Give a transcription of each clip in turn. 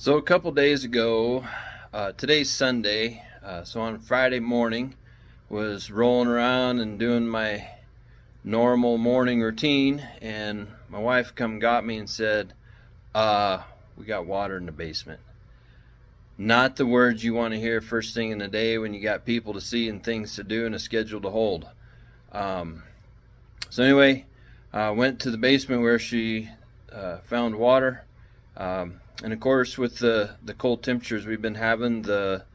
So a couple days ago, today's Sunday, so on Friday morning, was rolling around and doing my normal morning routine, and my wife come got me and said, we got water in the basement. Not the words you want to hear first thing in the day when you got people to see and things to do and a schedule to hold. Um, so anyway, went to the basement where she found water. And of course, with the cold temperatures we've been having, the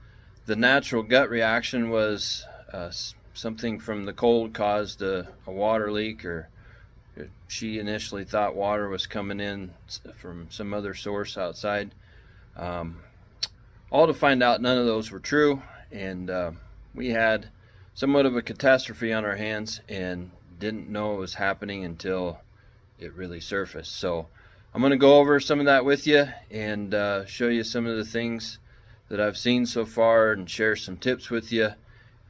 natural gut reaction was something from the cold caused a water leak, or she initially thought water was coming in from some other source outside. Um, all to find out none of those were true, and we had somewhat of a catastrophe on our hands and didn't know it was happening until it really surfaced. So I'm going to go over some of that with you and show you some of the things that I've seen so far and share some tips with you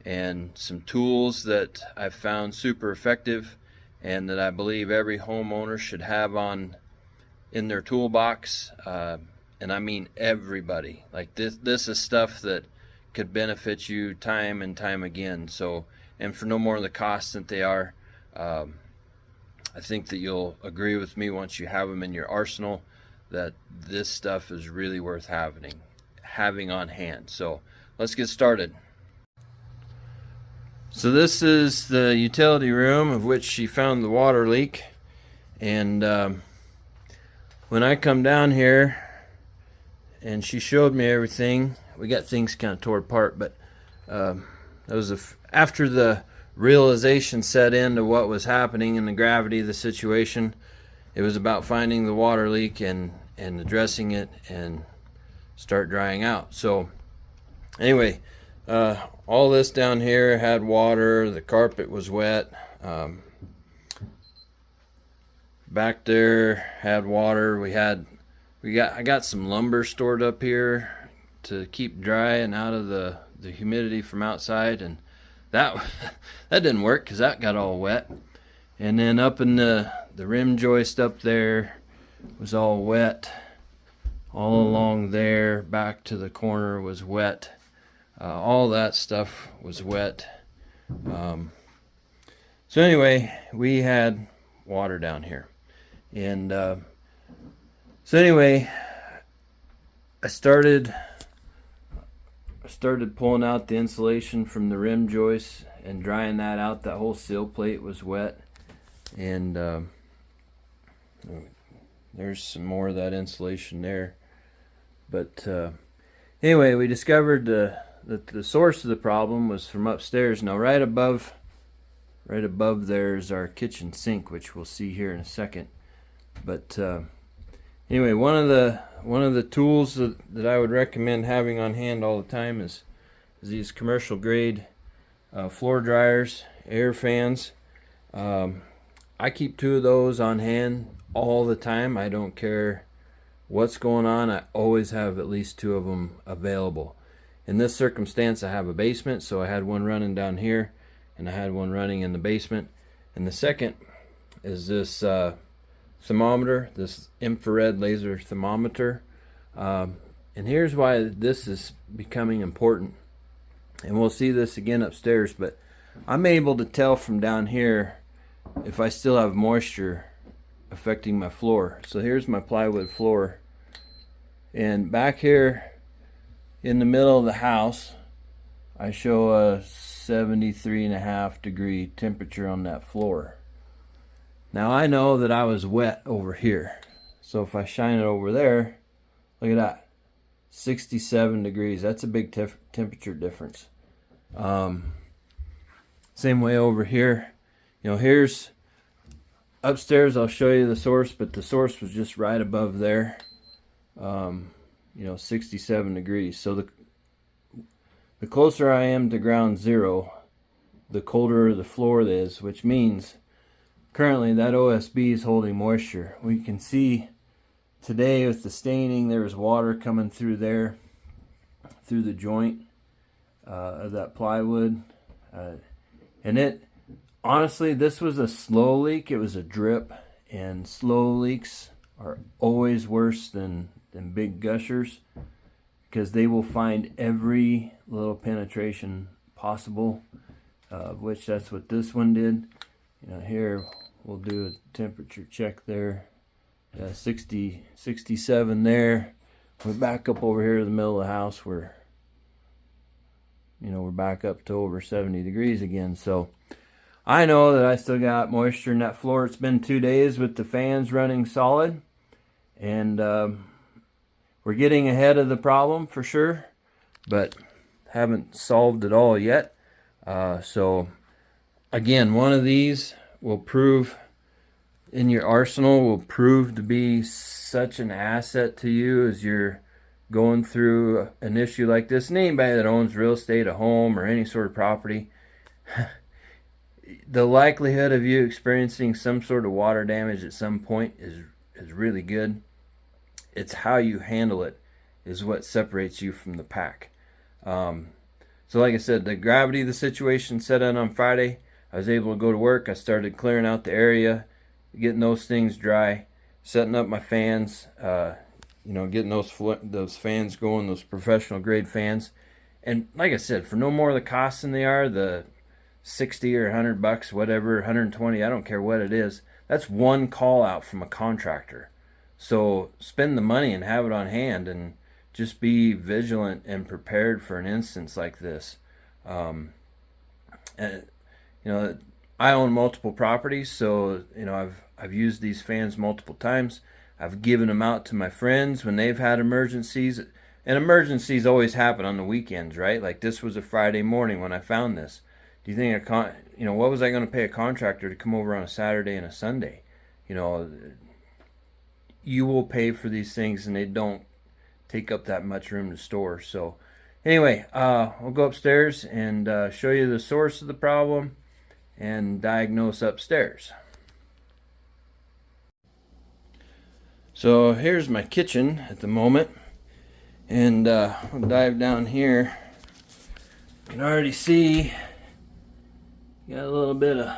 and some tools that I've found super effective and that I believe every homeowner should have on in their toolbox. And I mean everybody. Like this is stuff that could benefit you time and time again. So, and for no more of the cost that they are. I think that you'll agree with me once you have them in your arsenal that this stuff is really worth having on hand. So let's get started. So this is the utility room of which she found the water leak, and when I come down here and she showed me everything, we got things kind of tore apart, but that was after the realization set into what was happening and the gravity of the situation. It was about finding the water leak and addressing it and start drying out. So anyway, all this down here had water. The carpet was wet. Back there had water. I got some lumber stored up here to keep dry and out of the humidity from outside, and that didn't work because that got all wet. And then up in the rim joist up there was all wet. All along there, back to the corner was wet. All that stuff was wet. So anyway, we had water down here. And so anyway, I started pulling out the insulation from the rim joist and drying that out. That whole sill plate was wet, and there's some more of that insulation there. But anyway, we discovered that the source of the problem was from upstairs. Now right above there is our kitchen sink, which we'll see here in a second. But anyway, one of the tools that I would recommend having on hand all the time is these commercial grade floor dryers, air fans. I keep 2 of those on hand all the time. I don't care what's going on. I always have at least 2 of them available. In this circumstance, I have a basement, so I had one running down here and I had one running in the basement. And the second is this thermometer, this infrared laser thermometer. And here's why this is becoming important. And we'll see this again upstairs, but I'm able to tell from down here if I still have moisture affecting my floor. So here's my plywood floor. And back here in the middle of the house, I show a 73.5 degree temperature on that floor. Now I know that I was wet over here. So if I shine it over there, look at that. 67 degrees. That's a big temperature difference. Same way over here. You know, here's upstairs. I'll show you the source, but the source was just right above there. 67 degrees. So the closer I am to ground zero, the colder the floor is, which means currently that OSB is holding moisture. We can see today with the staining, there was water coming through there, through the joint of that plywood. And it, honestly, this was a slow leak. It was a drip, and slow leaks are always worse than them big gushers, because they will find every little penetration possible, which that's what this one did. Here we'll do a temperature check there. 67 there. We're back up over here in the middle of the house where we're back up to over 70 degrees again. So I know that I still got moisture in that floor. It's been 2 days with the fans running solid, and we're getting ahead of the problem for sure, but haven't solved it all yet. So again, one of these will prove in your arsenal, will prove to be such an asset to you as you're going through an issue like this. And anybody that owns real estate, a home, or any sort of property, the likelihood of you experiencing some sort of water damage at some point is really good. It's how you handle it is what separates you from the pack. So like I said, the gravity of the situation set in on Friday. I was able to go to work. I started clearing out the area, getting those things dry, setting up my fans, getting those fans going, those professional grade fans. And like I said, for no more of the costs than they are, the 60 or $100, whatever, 120, I don't care what it is. That's one call out from a contractor. So spend the money and have it on hand, and just be vigilant and prepared for an instance like this. I own multiple properties, so I've used these fans multiple times. I've given them out to my friends when they've had emergencies, and emergencies always happen on the weekends, right? Like this was a Friday morning when I found this. Do you think what was I going to pay a contractor to come over on a Saturday and a Sunday? You will pay for these things, and they don't take up that much room to store. So anyway, I'll go upstairs and show you the source of the problem and diagnose upstairs. So here's my kitchen at the moment, and I'll dive down here. You can already see got a little bit of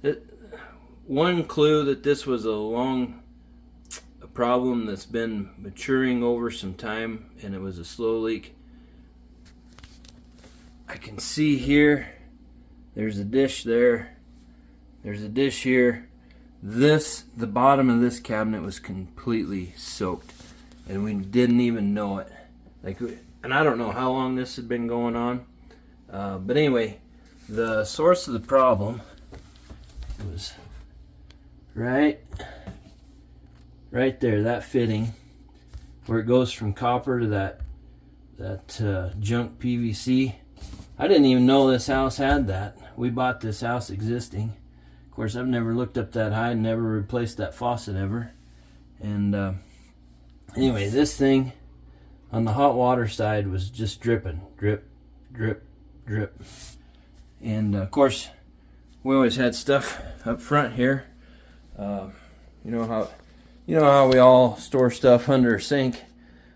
it. One clue that this was a problem that's been maturing over some time, and it was a slow leak. I can see here there's a dish there, there's a dish here. The bottom of this cabinet was completely soaked, and we didn't even know it. And I don't know how long this had been going on, but anyway, the source of the problem was right there, that fitting where it goes from copper to that junk PVC. I didn't even know this house had that. We bought this house existing. Of course, I've never looked up that high and never replaced that faucet ever. And anyway, this thing on the hot water side was just dripping, drip, drip, drip. And of course, we always had stuff up front here. You know how we all store stuff under a sink.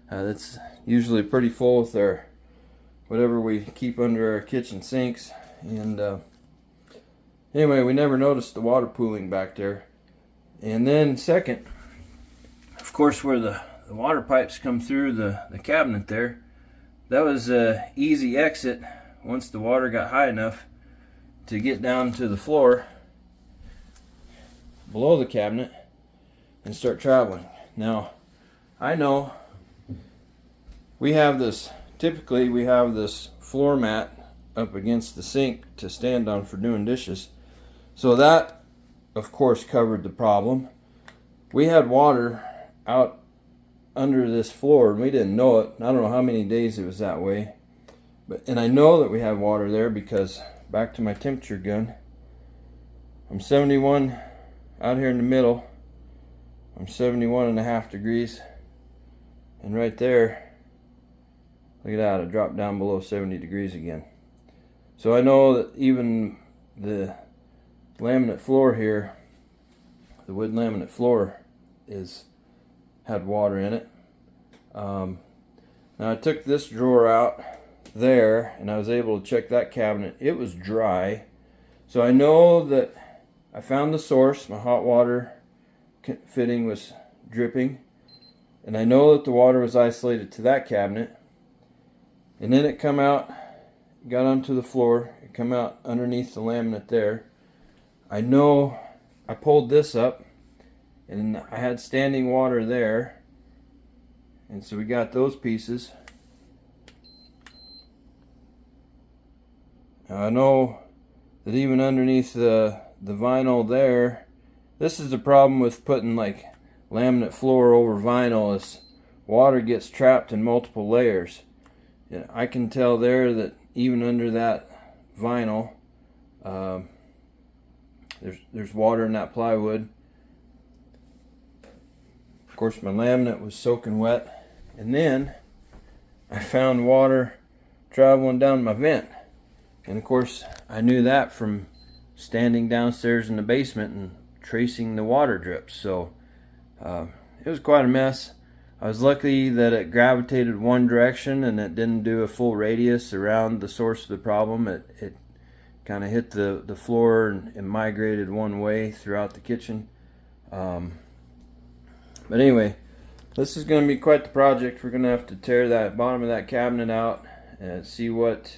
That's usually pretty full with our whatever we keep under our kitchen sinks. And anyway, we never noticed the water pooling back there. And then second, of course, where the water pipes come through the cabinet there, that was an easy exit once the water got high enough to get down to the floor below the cabinet and start traveling. Now, I know typically we have this floor mat up against the sink to stand on for doing dishes. So that, of course, covered the problem. We had water out under this floor, and we didn't know it. I don't know how many days it was that way. And I know that we had water there because, back to my temperature gun, I'm 71 out here in the middle. I'm 71.5 degrees. And right there, look at that, it dropped down below 70 degrees again. So I know that even the laminate floor here, the wood laminate floor, had water in it. Now I took this drawer out there, and I was able to check that cabinet. It was dry. So I know that I found the source. My hot water fitting was dripping. and I know that the water was isolated to that cabinet. And then it come out, got onto the floor, it come out underneath the laminate there. I know I pulled this up, and I had standing water there, and so we got those pieces. Now I know that even underneath the vinyl there, this is the problem with putting like laminate floor over vinyl, is water gets trapped in multiple layers. And I can tell there that even under that vinyl, there's water in that plywood. Of course, my laminate was soaking wet, and then I found water traveling down my vent. And of course, I knew that from standing downstairs in the basement and tracing the water drips. So it was quite a mess. I was lucky that it gravitated one direction and it didn't do a full radius around the source of the problem. It kind of hit the floor and migrated one way throughout the kitchen. But anyway, this is going to be quite the project. We're going to have to tear that bottom of that cabinet out and see what's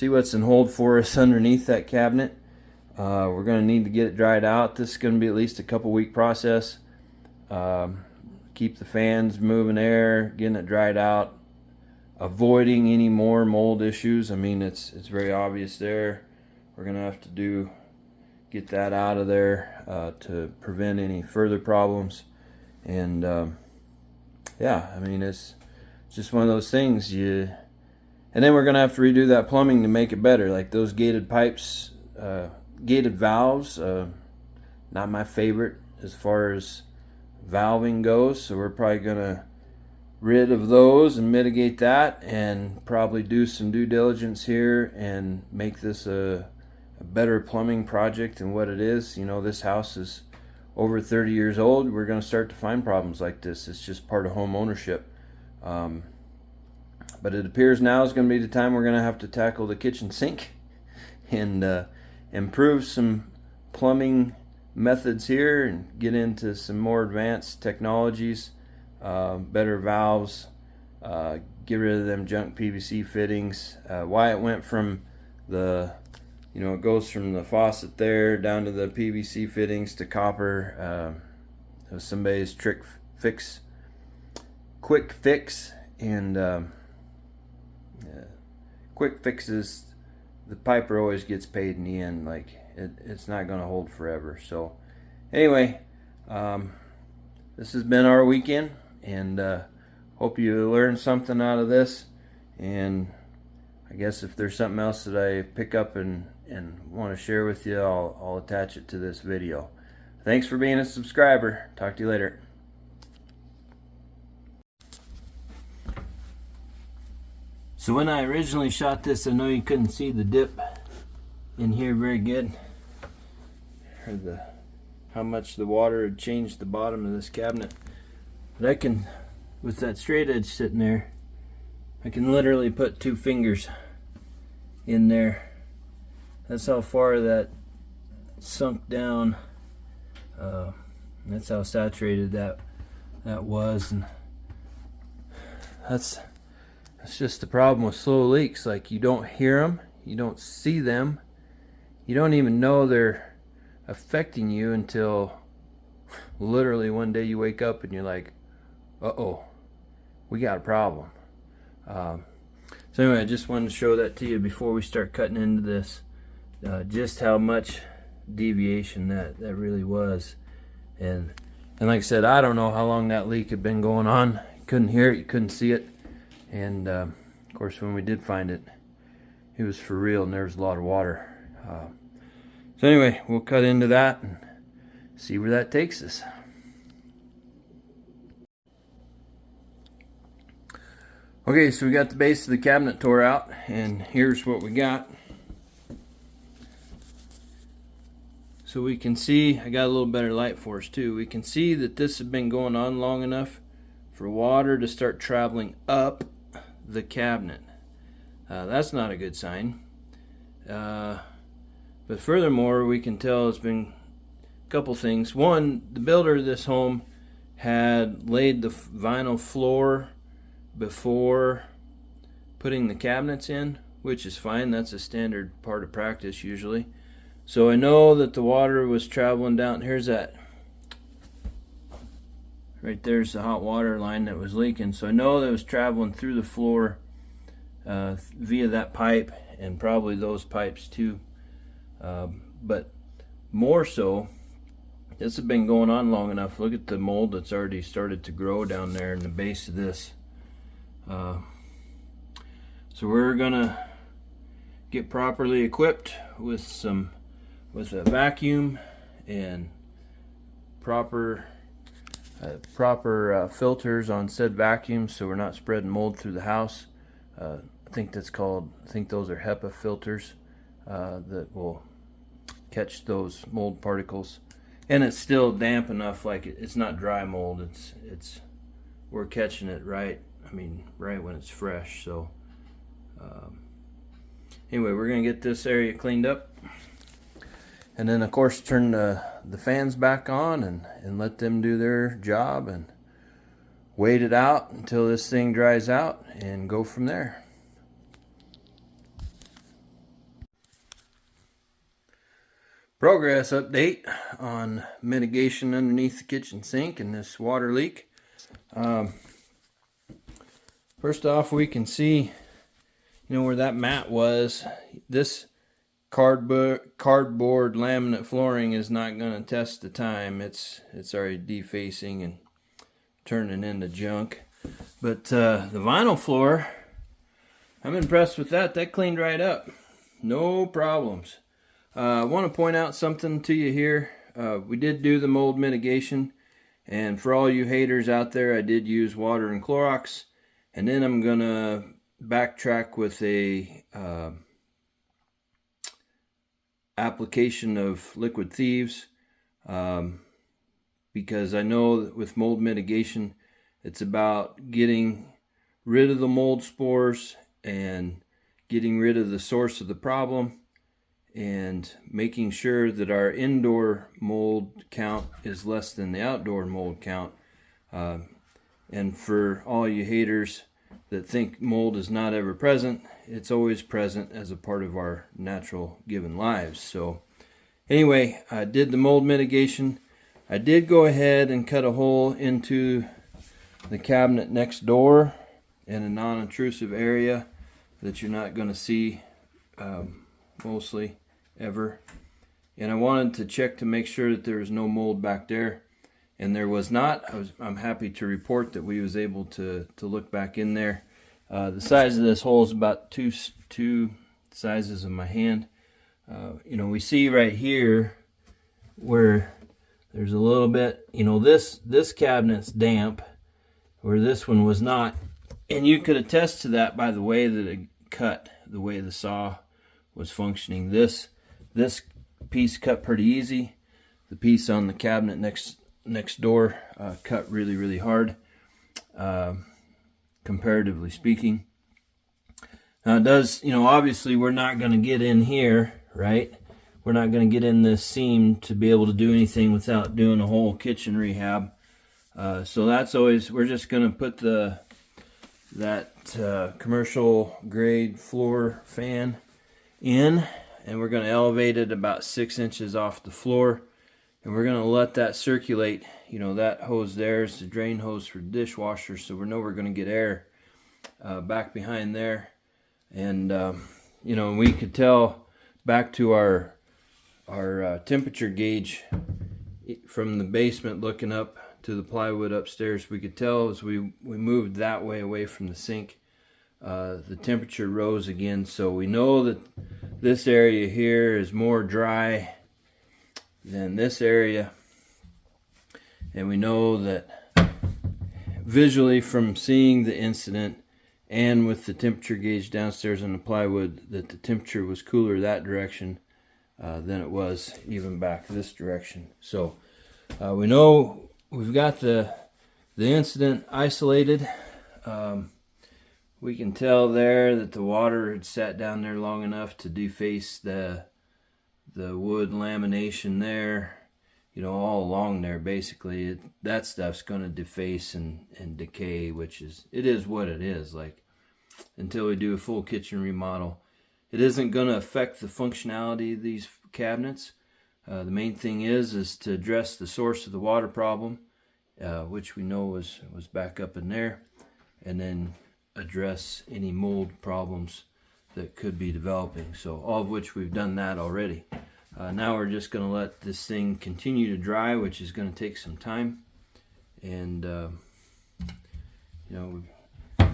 in hold for us underneath that cabinet. We're going to need to get it dried out. This is going to be at least a couple-week process. Keep the fans moving air, getting it dried out, avoiding any more mold issues. I mean, it's very obvious there. We're going to have to get that out of there to prevent any further problems. And yeah, I mean, it's just one of those things. And then we're going to have to redo that plumbing to make it better. Like those gated pipes, gated valves, not my favorite as far as valving goes, so we're probably gonna rid of those and mitigate that, and probably do some due diligence here and make this a better plumbing project than what it is. You know, this house is over 30 years old. We're gonna start to find problems like this. It's just part of home ownership. But it appears now is gonna be the time we're gonna have to tackle the kitchen sink and improve some plumbing methods here and get into some more advanced technologies, better valves, get rid of them junk PVC fittings. Why it went from it goes from the faucet there down to the PVC fittings to copper. It was somebody's quick fix, and quick fixes, the piper always gets paid in the end. Like it's not going to hold forever. So anyway, this has been our weekend, and hope you learned something out of this. And I guess if there's something else that I pick up and want to share with you, I'll attach it to this video. Thanks for being a subscriber. Talk to you later. So when I originally shot this, I know you couldn't see the dip in here very good, or how much the water had changed the bottom of this cabinet. But I can, with that straight edge sitting there, I can literally put 2 fingers in there. That's how far that sunk down. That's how saturated that was, and that's just the problem with slow leaks. Like, you don't hear them, you don't see them, you don't even know they're affecting you until literally one day you wake up and you're like, uh-oh, we got a problem. So anyway, I just wanted to show that to you before we start cutting into this, just how much deviation that really was. And like I said, I don't know how long that leak had been going on. You couldn't hear it, you couldn't see it. And of course, when we did find it, it was for real, and there was a lot of water. So anyway, we'll cut into that and see where that takes us. Okay, so we got the base of the cabinet tore out, and here's what we got. So we can see, I got a little better light for us too. We can see that this has been going on long enough for water to start traveling up the cabinet. That's not a good sign. But furthermore, we can tell it's been a couple things. One, the builder of this home had laid the vinyl floor before putting the cabinets in, which is fine. That's a standard part of practice usually. So I know that the water was traveling down. Here's that. Right there's the hot water line that was leaking. So I know that it was traveling through the floor via that pipe and probably those pipes too. But more so, this has been going on long enough. Look at the mold that's already started to grow down there in the base of this. So we're gonna get properly equipped with a vacuum and proper filters on said vacuum, so we're not spreading mold through the house. I think those are HEPA filters that will catch those mold particles. And it's still damp enough, like it's not dry mold. We're catching it right. I mean, right when it's fresh. So anyway, we're gonna get this area cleaned up, and then of course turn the fans back on and let them do their job and wait it out until this thing dries out and go from there. Progress update on mitigation underneath the kitchen sink and this water leak. First off, we can see, where that mat was. This cardboard laminate flooring is not going to test the time. It's already defacing and turning into junk. But the vinyl floor, I'm impressed with that. That cleaned right up. No problems. I want to point out something to you here. We did do the mold mitigation, and for all you haters out there, I did use water and Clorox, and then I'm gonna backtrack with a application of Liquid Thieves, because I know that with mold mitigation, it's about getting rid of the mold spores and getting rid of the source of the problem, and making sure that our indoor mold count is less than the outdoor mold count. And for all you haters that think mold is not ever present, it's always present as a part of our natural given lives. So anyway, I did the mold mitigation. I did go ahead and cut a hole into the cabinet next door in a non-intrusive area that you're not going to see mostly ever, and I wanted to check to make sure that there was no mold back there, and there was not. I'm happy to report that we was able to look back in there. The size of this hole is about two sizes of my hand. We see right here where there's a little bit, this cabinet's damp where this one was not, and you could attest to that by the way that it cut, the way the saw was functioning. This piece cut pretty easy. The piece on the cabinet next door cut really hard, comparatively speaking. Now it does, obviously we're not going to get in here, right? We're not going to get in this seam to be able to do anything without doing a whole kitchen rehab. So that's always, we're just going to put that commercial grade floor fan in, and we're going to elevate it about 6 inches off the floor, and we're going to let that circulate. That hose there is the drain hose for the dishwasher, so we know we're going to get air back behind there. And we could tell back to our temperature gauge from the basement looking up to the plywood upstairs. We could tell as we moved that way away from the sink, the temperature rose again. So we know that this area here is more dry than this area, and we know that visually from seeing the incident and with the temperature gauge downstairs on the plywood that the temperature was cooler that direction than it was even back this direction. So we know we've got the incident isolated. We can tell there that the water had sat down there long enough to deface the wood lamination there, you know, all along there, basically, that stuff's going to deface and decay, which it is what it is. Like, until we do a full kitchen remodel, it isn't going to affect the functionality of these cabinets. The main thing is to address the source of the water problem, which we know was back up in there, and then address any mold problems that could be developing. So all of which we've done that already. Now we're just going to let this thing continue to dry, which is going to take some time. And you know,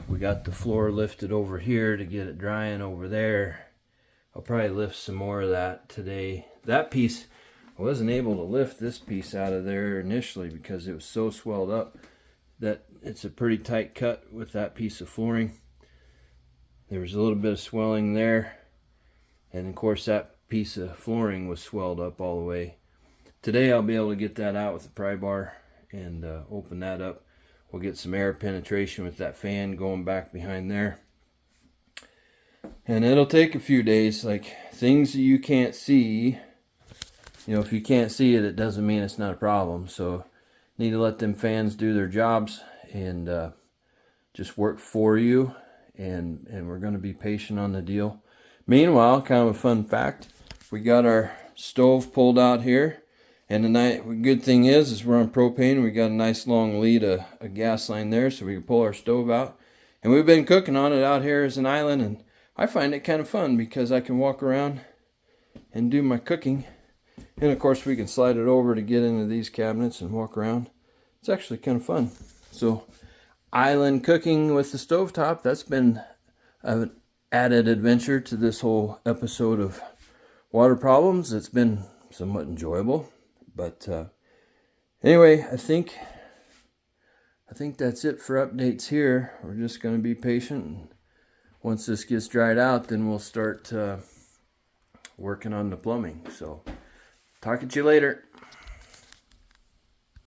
we got the floor lifted over here to get it drying over there. I'll probably lift some more of that today. That piece, I wasn't able to lift this piece out of there initially because it was so swelled up that it's a pretty tight cut with that piece of flooring. There was a little bit of swelling there, and of course that piece of flooring was swelled up all the way. Today I'll be able to get that out with the pry bar and open that up. We'll get some air penetration with that fan going back behind there. And it'll take a few days. Like, things that you can't see, you know, if you can't see it, it doesn't mean it's not a problem. So need to let them fans do their jobs and just work for you. And we're going to be patient on the deal. Meanwhile, kind of a fun fact, we got our stove pulled out here. And the good thing is we're on propane. We got a nice long lead, a gas line there, so we can pull our stove out. And we've been cooking on it out here as an island, and I find it kind of fun because I can walk around and do my cooking. And of course we can slide it over to get into these cabinets and walk around. It's actually kind of fun. So island cooking with the stovetop, that's been an added adventure to this whole episode of Water Problems. It's been somewhat enjoyable. But anyway, I think that's it for updates here. We're just going to be patient. And once this gets dried out, then we'll start working on the plumbing. So, talk to you later.